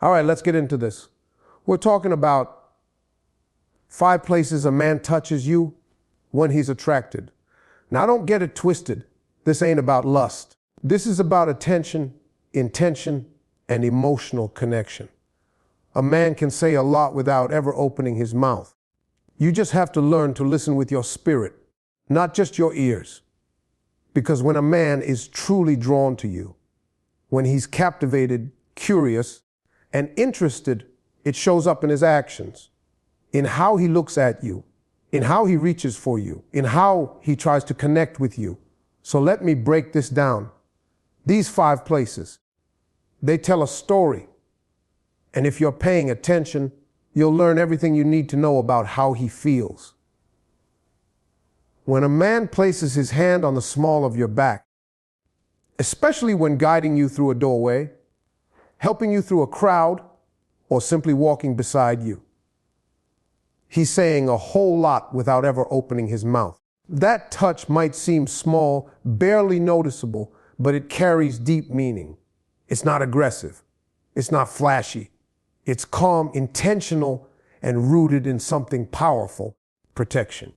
All right, let's get into this. We're talking about 5 places a man touches you when he's attracted. Now, don't get it twisted. This ain't about lust. This is about attention, intention, and emotional connection. A man can say a lot without ever opening his mouth. You just have to learn to listen with your spirit, not just your ears. Because when a man is truly drawn to you, when he's captivated, curious, and interested, it shows up in his actions, in how he looks at you, in how he reaches for you, in how he tries to connect with you. So let me break this down. These 5 places, they tell a story. And if you're paying attention, you'll learn everything you need to know about how he feels. When a man places his hand on the small of your back, especially when guiding you through a doorway, helping you through a crowd, or simply walking beside you, he's saying a whole lot without ever opening his mouth. That touch might seem small, barely noticeable, but it carries deep meaning. It's not aggressive. It's not flashy. It's calm, intentional, and rooted in something powerful: protection.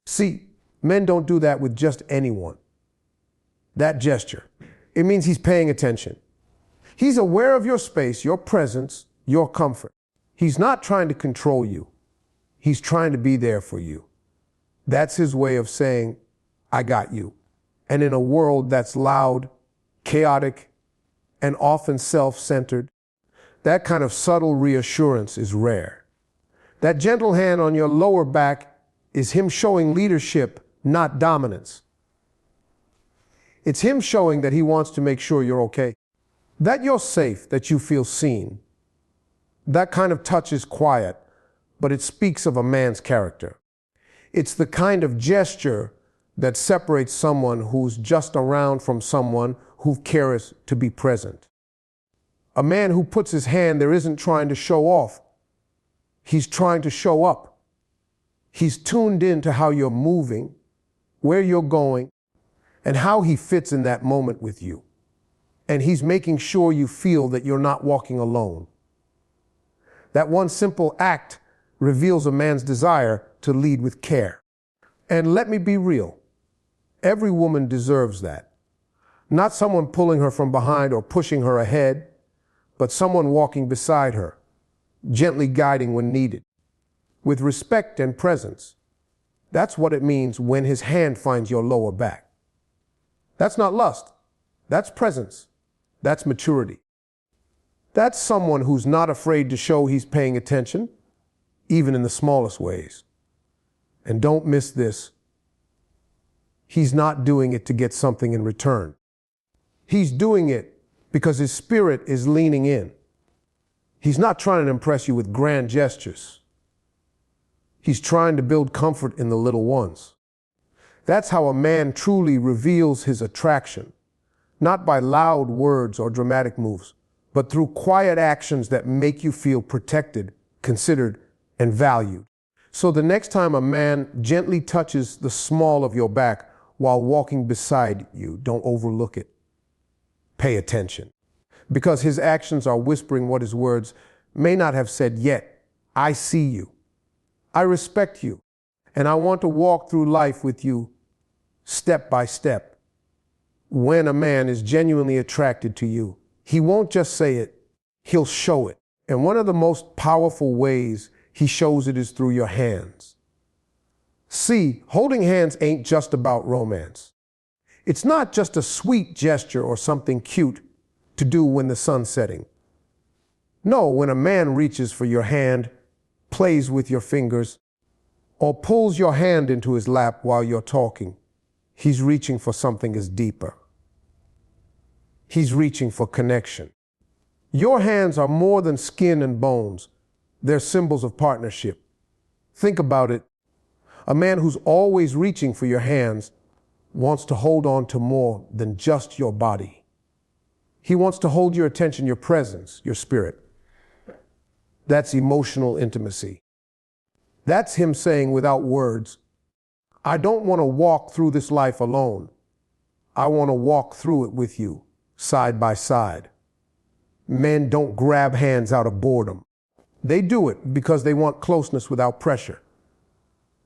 See, men don't do that with just anyone. That gesture, it means he's paying attention. He's aware of your space, your presence, your comfort. He's not trying to control you. He's trying to be there for you. That's his way of saying, I got you. And in a world that's loud, chaotic, and often self-centered, that kind of subtle reassurance is rare. That gentle hand on your lower back is him showing leadership, not dominance. It's him showing that he wants to make sure you're okay, that you're safe, that you feel seen. That kind of touch is quiet, but it speaks of a man's character. It's the kind of gesture that separates someone who's just around from someone who cares to be present. A man who puts his hand there isn't trying to show off. He's trying to show up. He's tuned in to how you're moving, where you're going, and how he fits in that moment with you. And he's making sure you feel that you're not walking alone. That one simple act reveals a man's desire to lead with care. And let me be real. Every woman deserves that. Not someone pulling her from behind or pushing her ahead, but someone walking beside her, gently guiding when needed, with respect and presence. That's what it means when his hand finds your lower back. That's not lust. That's presence. That's maturity. That's someone who's not afraid to show he's paying attention, even in the smallest ways. And don't miss this. He's not doing it to get something in return. He's doing it because his spirit is leaning in. He's not trying to impress you with grand gestures. He's trying to build comfort in the little ones. That's how a man truly reveals his attraction, not by loud words or dramatic moves, but through quiet actions that make you feel protected, considered, and valued. So the next time a man gently touches the small of your back while walking beside you, don't overlook it. Pay attention. Because his actions are whispering what his words may not have said yet. I see you. I respect you. And I want to walk through life with you step by step. When a man is genuinely attracted to you, he won't just say it, he'll show it. And one of the most powerful ways he shows it is through your hands. See, holding hands ain't just about romance. It's not just a sweet gesture or something cute to do when the sun's setting. No, when a man reaches for your hand, plays with your fingers, or pulls your hand into his lap while you're talking, he's reaching for something as deeper. He's reaching for connection. Your hands are more than skin and bones. They're symbols of partnership. Think about it. A man who's always reaching for your hands wants to hold on to more than just your body. He wants to hold your attention, your presence, your spirit. That's emotional intimacy. That's him saying without words, I don't want to walk through this life alone. I want to walk through it with you, side by side. Men don't grab hands out of boredom. They do it because they want closeness without pressure.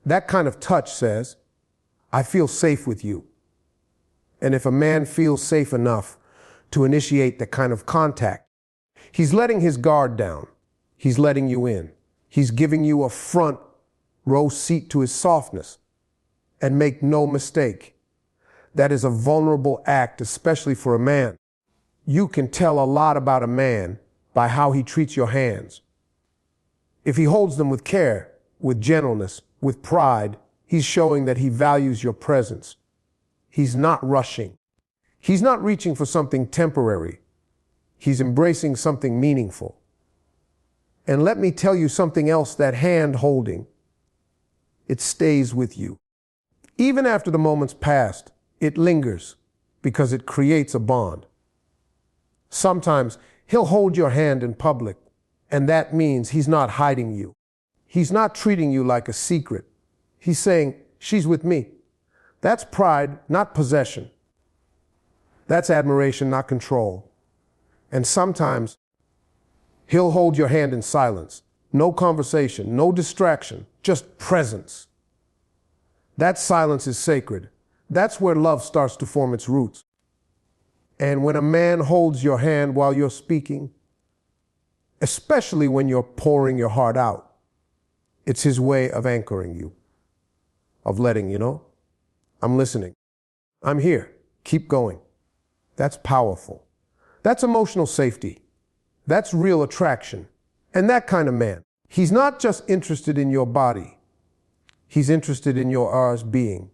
That kind of touch says, I feel safe with you. And if a man feels safe enough to initiate that kind of contact, he's letting his guard down. He's letting you in. He's giving you a front row seat to his softness. And make no mistake, that is a vulnerable act, especially for a man. You can tell a lot about a man by how he treats your hands. If he holds them with care, with gentleness, with pride, he's showing that he values your presence. He's not rushing. He's not reaching for something temporary. He's embracing something meaningful. And let me tell you something else, that hand holding, it stays with you. Even after the moment's passed, it lingers because it creates a bond. Sometimes he'll hold your hand in public, and that means he's not hiding you. He's not treating you like a secret. He's saying, she's with me. That's pride, not possession. That's admiration, not control. And sometimes he'll hold your hand in silence. No conversation, no distraction, just presence. That silence is sacred. That's where love starts to form its roots. And when a man holds your hand while you're speaking, especially when you're pouring your heart out, it's his way of anchoring you, of letting you know, I'm listening. I'm here. Keep going. That's powerful. That's emotional safety. That's real attraction. And that kind of man, he's not just interested in your body. He's interested in your being.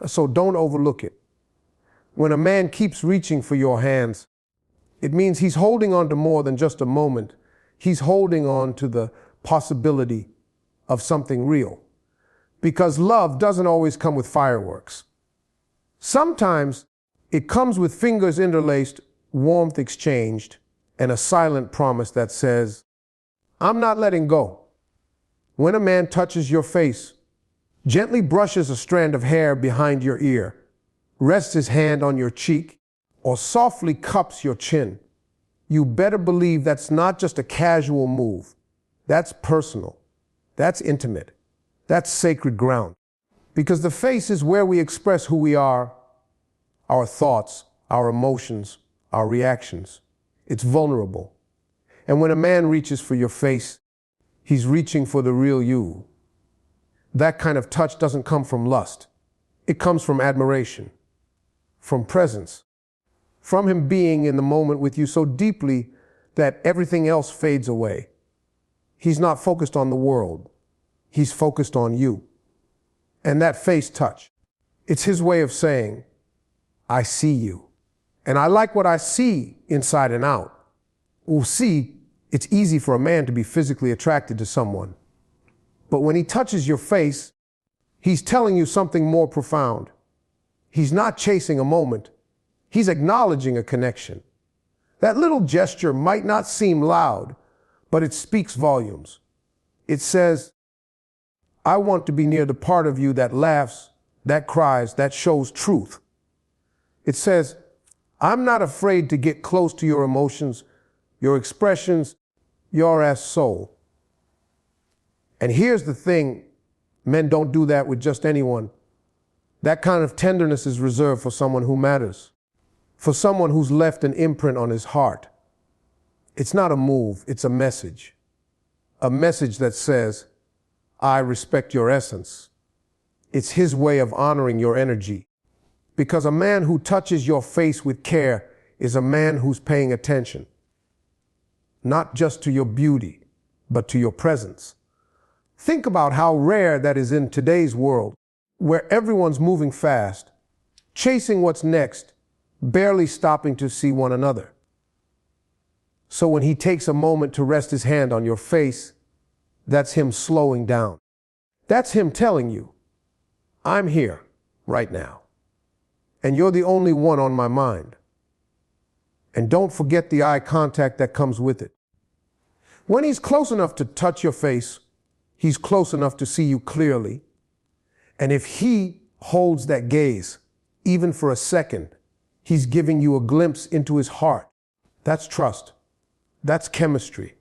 So don't overlook it. When a man keeps reaching for your hands, it means he's holding on to more than just a moment. He's holding on to the possibility of something real. Because love doesn't always come with fireworks. Sometimes it comes with fingers interlaced, warmth exchanged, and a silent promise that says, I'm not letting go. When a man touches your face, gently brushes a strand of hair behind your ear, rests his hand on your cheek, or softly cups your chin, you better believe that's not just a casual move. That's personal. That's intimate. That's sacred ground. Because the face is where we express who we are, our thoughts, our emotions, our reactions. It's vulnerable. And when a man reaches for your face, he's reaching for the real you. That kind of touch doesn't come from lust. It comes from admiration, from presence, from him being in the moment with you so deeply that everything else fades away. He's not focused on the world. He's focused on you. And that face touch, it's his way of saying, I see you. And I like what I see inside and out. Well, see, it's easy for a man to be physically attracted to someone. But when he touches your face, he's telling you something more profound. He's not chasing a moment. He's acknowledging a connection. That little gesture might not seem loud, but it speaks volumes. It says, I want to be near the part of you that laughs, that cries, that shows truth. It says, I'm not afraid to get close to your emotions, your expressions, your soul. And here's the thing, men don't do that with just anyone. That kind of tenderness is reserved for someone who matters, for someone who's left an imprint on his heart. It's not a move, it's a message that says, I respect your essence. It's his way of honoring your energy. Because a man who touches your face with care is a man who's paying attention, not just to your beauty, but to your presence. Think about how rare that is in today's world, where everyone's moving fast, chasing what's next, barely stopping to see one another. So when he takes a moment to rest his hand on your face, that's him slowing down. That's him telling you, I'm here right now. And you're the only one on my mind. And don't forget the eye contact that comes with it. When he's close enough to touch your face, he's close enough to see you clearly. And if he holds that gaze, even for a second, he's giving you a glimpse into his heart. That's trust. That's chemistry.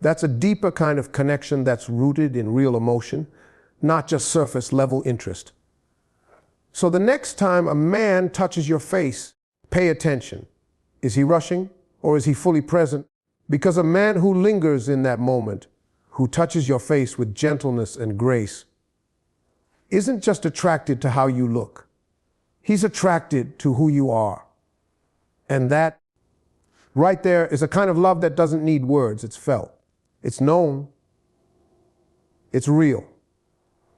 That's a deeper kind of connection that's rooted in real emotion, not just surface level interest. So the next time a man touches your face, pay attention. Is he rushing or is he fully present? Because a man who lingers in that moment, who touches your face with gentleness and grace, isn't just attracted to how you look. He's attracted to who you are. And that right there is a kind of love that doesn't need words. It's felt. It's known. It's real.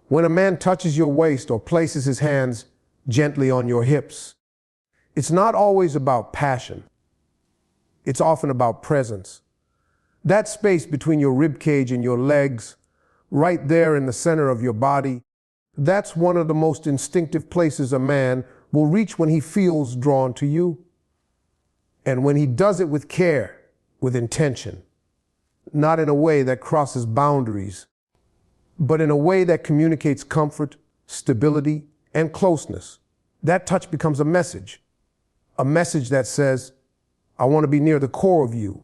When a man touches your waist or places his hands gently on your hips, it's not always about passion. It's often about presence. That space between your rib cage and your legs, right there in the center of your body, that's one of the most instinctive places a man will reach when he feels drawn to you. And when he does it with care, with intention, not in a way that crosses boundaries, but in a way that communicates comfort, stability, and closeness, that touch becomes a message that says, I want to be near the core of you.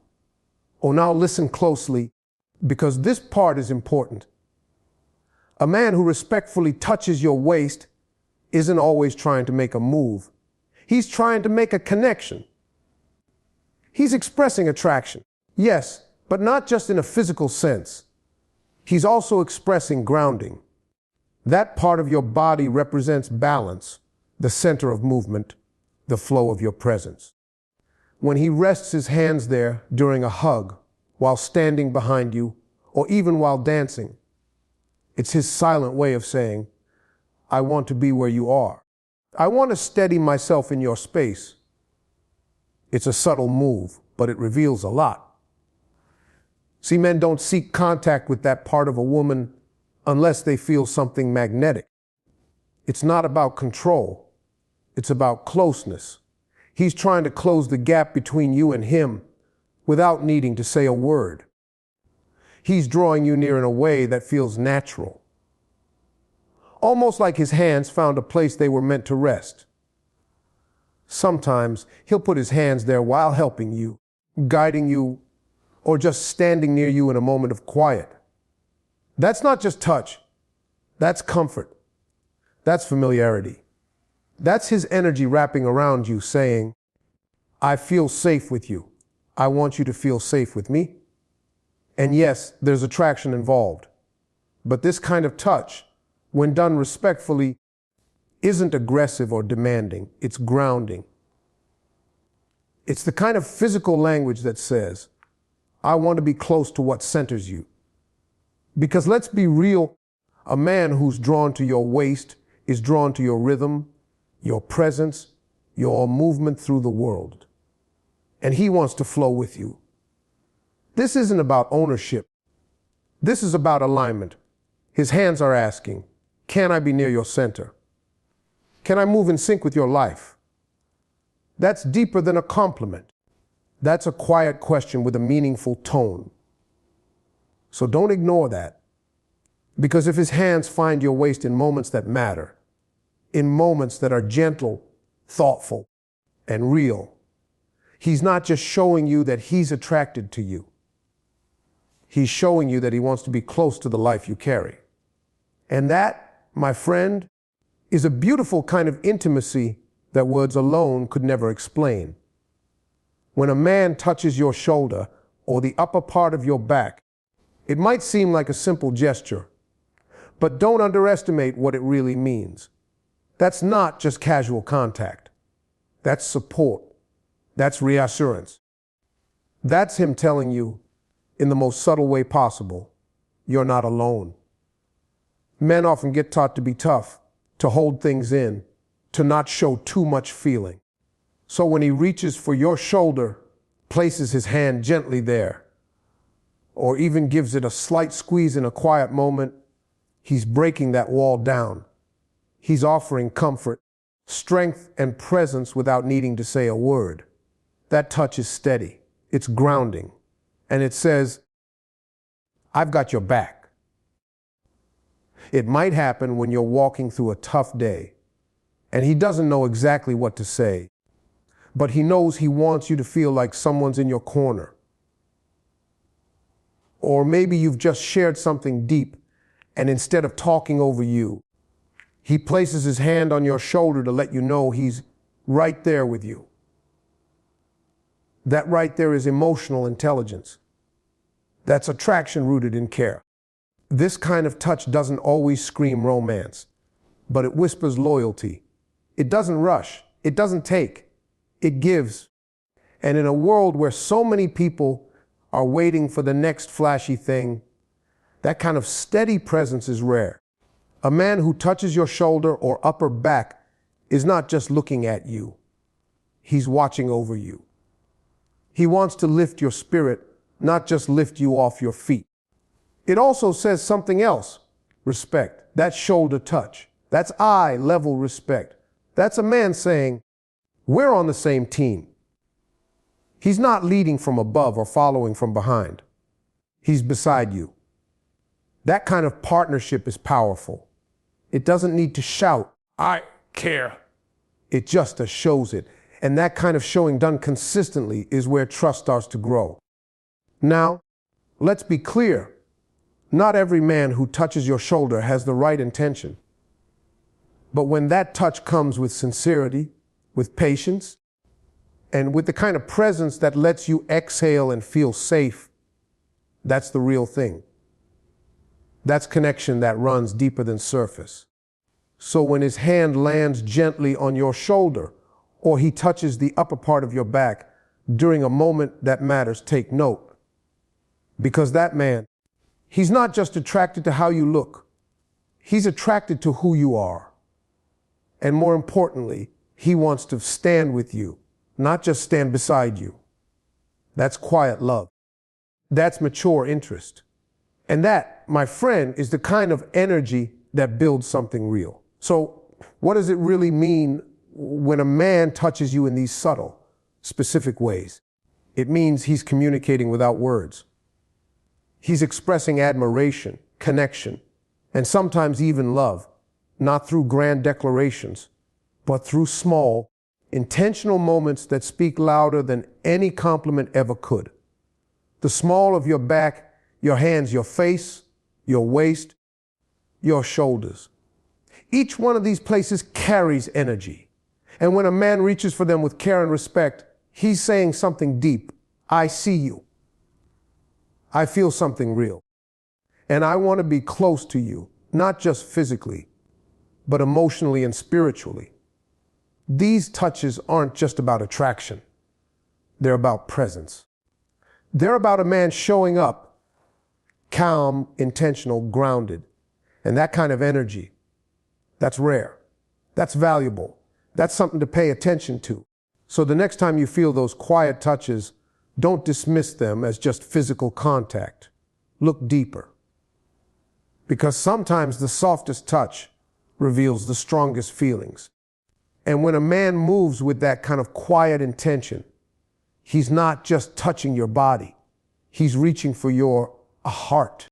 Oh, now listen closely, because this part is important. A man who respectfully touches your waist isn't always trying to make a move. He's trying to make a connection. He's expressing attraction, yes, but not just in a physical sense. He's also expressing grounding. That part of your body represents balance, the center of movement, the flow of your presence. When he rests his hands there during a hug, while standing behind you, or even while dancing, it's his silent way of saying, I want to be where you are. I want to steady myself in your space. It's a subtle move, but it reveals a lot. See, men don't seek contact with that part of a woman unless they feel something magnetic. It's not about control. It's about closeness. He's trying to close the gap between you and him without needing to say a word. He's drawing you near in a way that feels natural. Almost like his hands found a place they were meant to rest. Sometimes he'll put his hands there while helping you, guiding you, or just standing near you in a moment of quiet. That's not just touch. That's comfort. That's familiarity. That's his energy wrapping around you saying, I feel safe with you. I want you to feel safe with me. And yes, there's attraction involved. But this kind of touch, when done respectfully, isn't aggressive or demanding. It's grounding. It's the kind of physical language that says, I want to be close to what centers you. Because let's be real, a man who's drawn to your waist is drawn to your rhythm, your presence, your movement through the world. And he wants to flow with you. This isn't about ownership. This is about alignment. His hands are asking, can I be near your center? Can I move in sync with your life? That's deeper than a compliment. That's a quiet question with a meaningful tone. So don't ignore that. Because if his hands find your waist in moments that matter, in moments that are gentle, thoughtful, and real, he's not just showing you that he's attracted to you. He's showing you that he wants to be close to the life you carry. And that, my friend, is a beautiful kind of intimacy that words alone could never explain. When a man touches your shoulder or the upper part of your back, it might seem like a simple gesture, but don't underestimate what it really means. That's not just casual contact. That's support. That's reassurance. That's him telling you, in the most subtle way possible, you're not alone. Men often get taught to be tough, to hold things in, to not show too much feeling. So when he reaches for your shoulder, places his hand gently there, or even gives it a slight squeeze in a quiet moment, he's breaking that wall down. He's offering comfort, strength, and presence without needing to say a word. That touch is steady, it's grounding, and it says, I've got your back. It might happen when you're walking through a tough day, and he doesn't know exactly what to say. but he knows he wants you to feel like someone's in your corner. Or maybe you've just shared something deep, and instead of talking over you, he places his hand on your shoulder to let you know he's right there with you. That right there is emotional intelligence. That's attraction rooted in care. This kind of touch doesn't always scream romance, but it whispers loyalty. It doesn't rush. It doesn't take. It gives. And in a world where so many people are waiting for the next flashy thing, that kind of steady presence is rare. A man who touches your shoulder or upper back is not just looking at you. He's watching over you. He wants to lift your spirit, not just lift you off your feet. It also says something else. Respect. That shoulder touch. That's eye-level respect. That's a man saying, we're on the same team. He's not leading from above or following from behind. He's beside you. That kind of partnership is powerful. It doesn't need to shout, I care. It just shows it. And that kind of showing done consistently is where trust starts to grow. Now, let's be clear. Not every man who touches your shoulder has the right intention. But when that touch comes with sincerity, with patience, and with the kind of presence that lets you exhale and feel safe, that's the real thing. That's connection that runs deeper than surface. So when his hand lands gently on your shoulder, or he touches the upper part of your back during a moment that matters, take note. Because that man, he's not just attracted to how you look. He's attracted to who you are. And more importantly, he wants to stand with you, not just stand beside you. That's quiet love. That's mature interest. And that, my friend, is the kind of energy that builds something real. So what does it really mean when a man touches you in these subtle, specific ways? It means he's communicating without words. He's expressing admiration, connection, and sometimes even love, not through grand declarations, but through small, intentional moments that speak louder than any compliment ever could. The small of your back, your hands, your face, your waist, your shoulders. Each one of these places carries energy. And when a man reaches for them with care and respect, he's saying something deep. I see you. I feel something real. And I want to be close to you, not just physically, but emotionally and spiritually. These touches aren't just about attraction. They're about presence. They're about a man showing up, calm, intentional, grounded. And that kind of energy, that's rare. That's valuable. That's something to pay attention to. So the next time you feel those quiet touches, don't dismiss them as just physical contact. Look deeper. Because sometimes the softest touch reveals the strongest feelings. And when a man moves with that kind of quiet intention, he's not just touching your body. He's reaching for your heart.